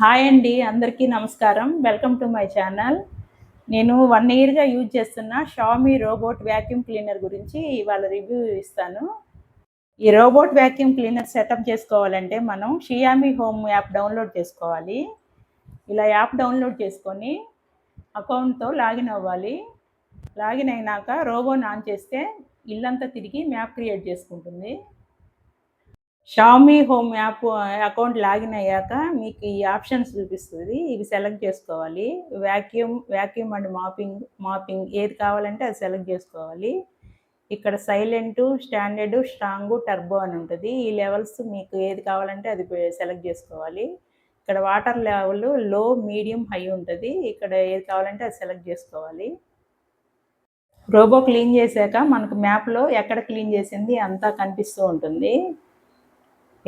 Hi అండి, అందరికీ నమస్కారం. Welcome to my channel. నేను 1 ఇయర్‌గా యూజ్ చేస్తున్న షామీ రోబోట్ వాక్యూమ్ క్లీనర్ గురించి ఇవాళ రివ్యూ ఇస్తాను. ఈ రోబోట్ వాక్యూమ్ క్లీనర్ సెటప్ చేసుకోవాలంటే మనం షియామీ హోమ్ యాప్ డౌన్లోడ్ చేసుకోవాలి. ఇలా యాప్ డౌన్లోడ్ చేసుకొని అకౌంట్‌తో లాగిన్ అవ్వాలి. లాగిన్ అయినాక రోబోని ఆన్ చేస్తే ఇల్లంతా తిరిగి మ్యాప్ క్రియేట్ చేసుకుంటుంది. Xiaomi home app account login అయ్యాక మీకు ఈ ఆప్షన్స్ చూపిస్తుంది. ఇవి సెలెక్ట్ చేసుకోవాలి. వాక్యూమ్ అండ్ మాపింగ్ ఏది కావాలంటే అది సెలెక్ట్ చేసుకోవాలి. ఇక్కడ సైలెంటు, స్టాండర్డ్, స్ట్రాంగు, టర్బో అని ఉంటుంది. ఈ లెవెల్స్ మీకు ఏది కావాలంటే అది సెలెక్ట్ చేసుకోవాలి. ఇక్కడ వాటర్ లెవెల్ లో, మీడియం, హై ఉంటుంది. ఇక్కడ ఏది కావాలంటే అది సెలెక్ట్ చేసుకోవాలి. రోబో క్లీన్ చేశాక మనకు మ్యాప్లో ఎక్కడ క్లీన్ చేసింది అంతా కనిపిస్తూ ఉంటుంది.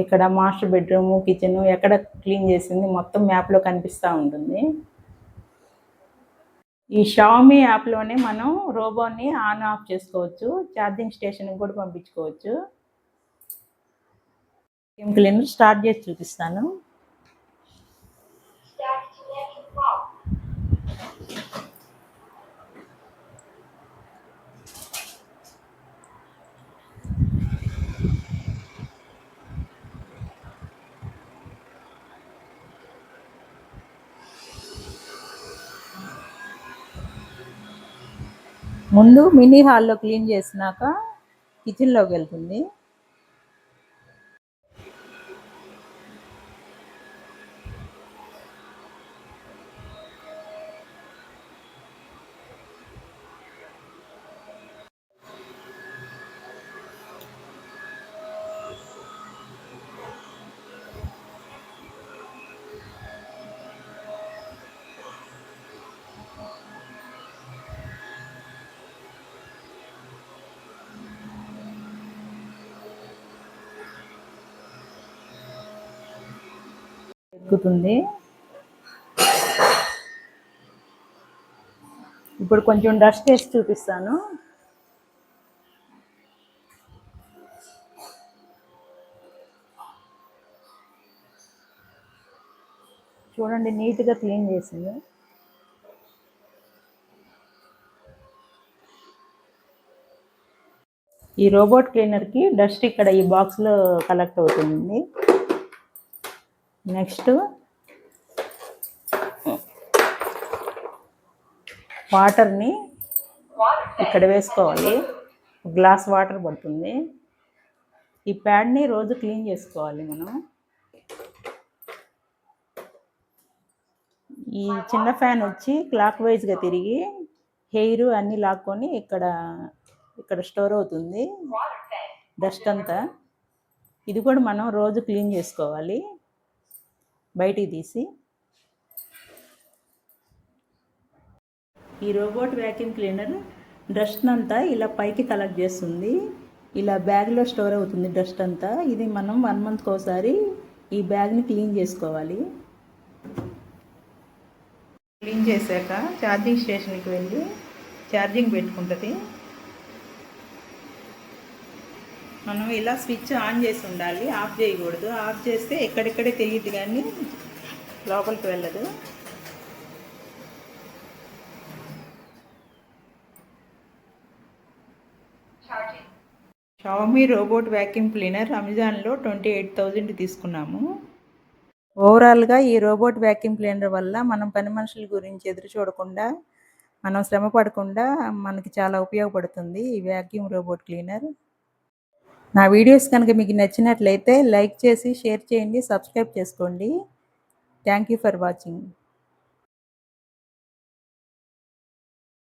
ఇక్కడ మాస్టర్ బెడ్రూమ్, కిచెన్ ఎక్కడ క్లీన్ చేసింది మొత్తం మ్యాప్లో కనిపిస్తూ ఉంటుంది. ఈ షామీ యాప్లోనే మనం రోబోని ఆన్ ఆఫ్ చేసుకోవచ్చు. ఛార్జింగ్ స్టేషన్కి కూడా పంపించుకోవచ్చు. క్లీనర్ స్టార్ట్ చేసి చూపిస్తాను. ముందు మినీ హాల్లో క్లీన్ చేసినాక కిచెన్లోకి వెళ్తుంది. ఎక్కుతుంది. ఇప్పుడు కొంచెం డస్ట్ వేసి చూపిస్తాను. చూడండి, నీట్గా క్లీన్ చేసింది. ఈ రోబోట్ క్లీనర్కి డస్ట్ ఇక్కడ ఈ బాక్స్లో కలెక్ట్ అవుతుంది. నెక్స్ట్ వాటర్ని ఇక్కడ వేసుకోవాలి. గ్లాస్ వాటర్ పడుతుంది. ఈ ప్యాడ్ని రోజు క్లీన్ చేసుకోవాలి మనం. ఈ చిన్న ఫ్యాన్ వచ్చి క్లాక్ వైజ్గా తిరిగి హెయిర్ అన్నీ లాక్కొని ఇక్కడ స్టోర్ అవుతుంది డస్ట్ అంతా. ఇది కూడా మనం రోజు క్లీన్ చేసుకోవాలి బయటికి తీసి. ఈ రోబోట్ వాక్యూమ్ క్లీనర్ డస్ట్ అంతా ఇలా పైకి కలెక్ట్ చేస్తుంది. ఇలా బ్యాగ్లో స్టోర్ అవుతుంది డస్ట్ అంతా. ఇది మనం 1 మంత్కి ఒకసారి ఈ బ్యాగ్ని క్లీన్ చేసుకోవాలి. క్లీన్ చేశాక ఛార్జింగ్ స్టేషన్కి వెళ్ళి ఛార్జింగ్ పెట్టుకుంటుంది. మనం ఇలా స్విచ్ ఆన్ చేసి ఉండాలి, ఆఫ్ చేయకూడదు. ఆఫ్ చేస్తే ఎక్కడెక్కడే తెలియదు కానీ లోపలికి వెళ్ళదు. షామీ రోబోట్ వాక్యూమ్ క్లీనర్ అమెజాన్లో 28,000 తీసుకున్నాము. ఓవరాల్గా ఈ రోబోట్ వాక్యూమ్ క్లీనర్ వల్ల మనం పని మనుషుల గురించి ఎదురు చూడకుండా, మనం శ్రమ పడకుండా మనకి చాలా ఉపయోగపడుతుంది ఈ వాక్యూమ్ రోబోట్ క్లీనర్. నా వీడియోస్ కనుక మీకు నచ్చినట్లయితే లైక్ చేసి షేర్ చేయండి, సబ్స్క్రైబ్ చేసుకోండి. Thank you for watching.